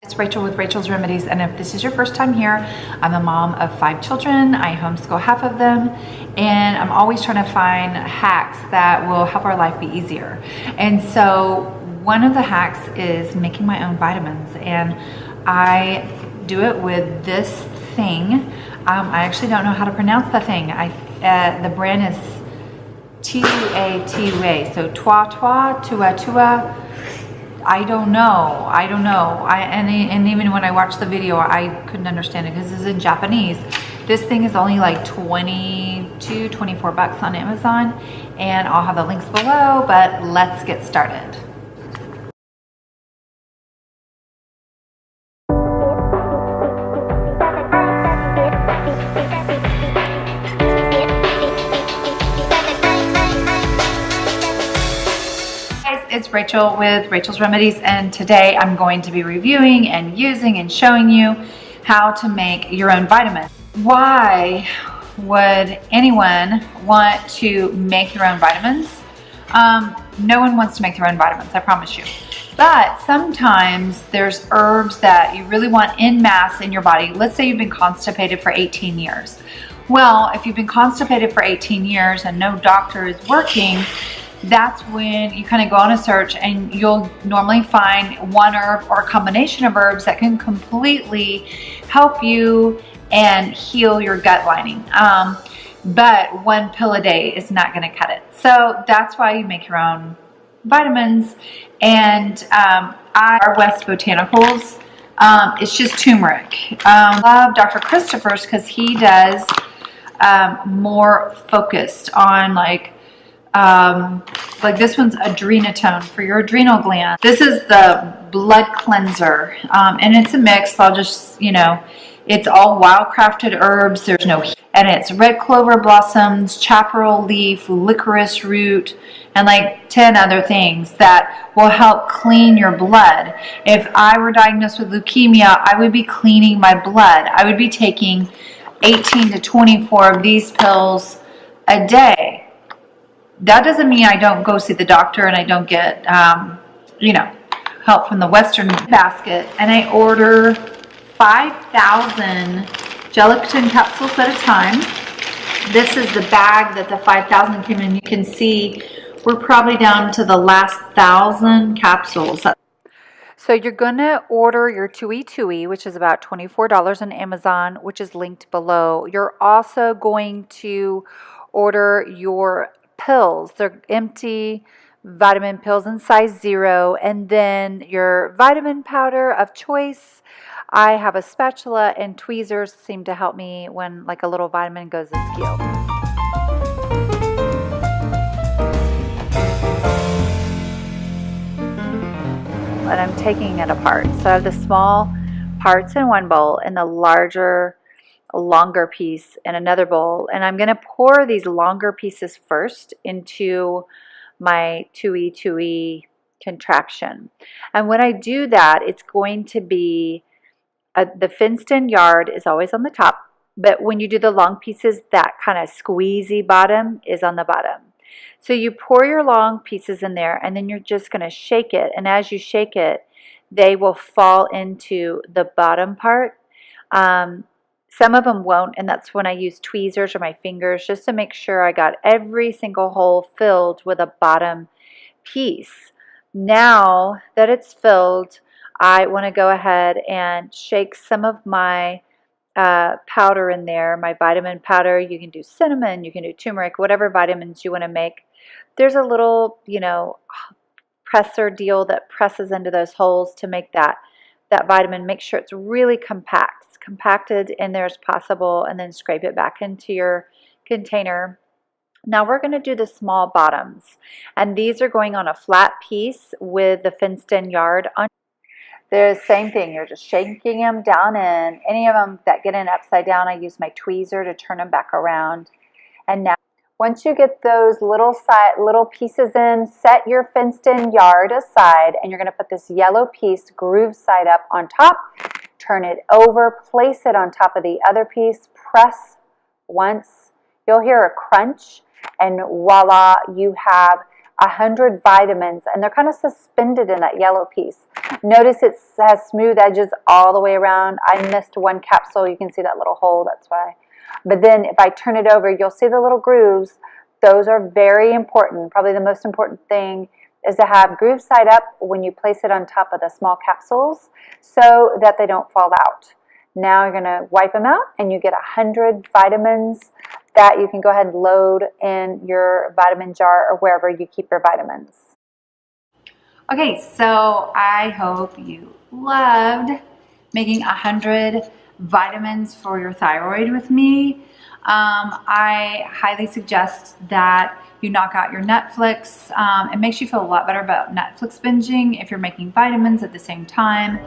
It's Rachel with Rachel's Remedies, and if this is your first time here, I'm a mom of 5 children. I homeschool half of them, and I'm always trying to find hacks that will help our life be easier. And so one of the hacks is making my own vitamins, and I do it with this thing. I actually don't know how to pronounce the thing. The brand is Tua, so Tua. I don't know. And even when I watched the video, I couldn't understand it because it's in Japanese. This thing is only like 24 bucks on Amazon, and I'll have the links below, but let's get started. It's Rachel with Rachel's Remedies, and today I'm going to be reviewing and using and showing you how to make your own vitamins. Why would anyone want to make their own vitamins? No one wants to make their own vitamins, I promise you. But sometimes there's herbs that you really want en masse in your body. Let's say you've been constipated for 18 years. Well, if you've been constipated for 18 years and no doctor is working, that's when you kind of go on a search and you'll normally find one herb or a combination of herbs that can completely help you and heal your gut lining. But one pill a day is not going to cut it. So that's why you make your own vitamins. And our West Botanicals, it's just turmeric. I love Dr. Christopher's because he does more focused on like this one's adrenatone for your adrenal gland. This is the blood cleanser, and it's a mix. I'll just, it's all wild crafted herbs. There's no heat. And it's red clover blossoms, chaparral leaf, licorice root, and like 10 other things that will help clean your blood. If I were diagnosed with leukemia, I would be cleaning my blood. I would be taking 18 to 24 of these pills a day. That doesn't mean I don't go see the doctor and I don't get, help from the Western basket. And I order 5,000 gelatin capsules at a time. This is the bag that the 5,000 came in. You can see we're probably down to the last 1,000 capsules. So you're going to order your Tui, which is about $24 on Amazon, which is linked below. You're also going to order your pills. They're empty vitamin pills in size 0, and then your vitamin powder of choice. I have a spatula, and tweezers seem to help me when like a little vitamin goes askew. And I'm taking it apart. So I have the small parts in one bowl and the longer piece in another bowl, and I'm going to pour these longer pieces first into my Tui contraption. And when I do that, it's going to be the fenced-in yard is always on the top, but when you do the long pieces, that kind of squeezy bottom is on the bottom. So you pour your long pieces in there, and then you're just going to shake it, and as you shake it, they will fall into the bottom part. Some of them won't, and that's when I use tweezers or my fingers just to make sure I got every single hole filled with a bottom piece. Now that it's filled, I want to go ahead and shake some of my powder in there, my vitamin powder. You can do cinnamon, you can do turmeric, whatever vitamins you want to make. There's a little, presser deal that presses into those holes to make that vitamin. Make sure it's really compacted in there as possible, and then scrape it back into your container. Now we're going to do the small bottoms, and these are going on a flat piece with the fenced-in yard on. The same thing, you're just shaking them down in. Any of them that get in upside down, I use my tweezer to turn them back around. And now once you get those little pieces in, set your fenced-in yard aside, and you're going to put this yellow piece groove side up on top. Turn it over, place it on top of the other piece, press once. You'll hear a crunch, and voila, you have 100 vitamins, and they're kind of suspended in that yellow piece. Notice it has smooth edges all the way around. I missed one capsule. You can see that little hole, that's why. But then if I turn it over, you'll see the little grooves. Those are very important. Probably the most important thing is to have grooves side up when you place it on top of the small capsules so that they don't fall out. Now you're going to wipe them out, and you get 100 vitamins that you can go ahead and load in your vitamin jar or wherever you keep your vitamins. Okay, so I hope you loved making 100 vitamins for your thyroid with me. I highly suggest that you knock out your Netflix. It makes you feel a lot better about Netflix binging if you're making vitamins at the same time.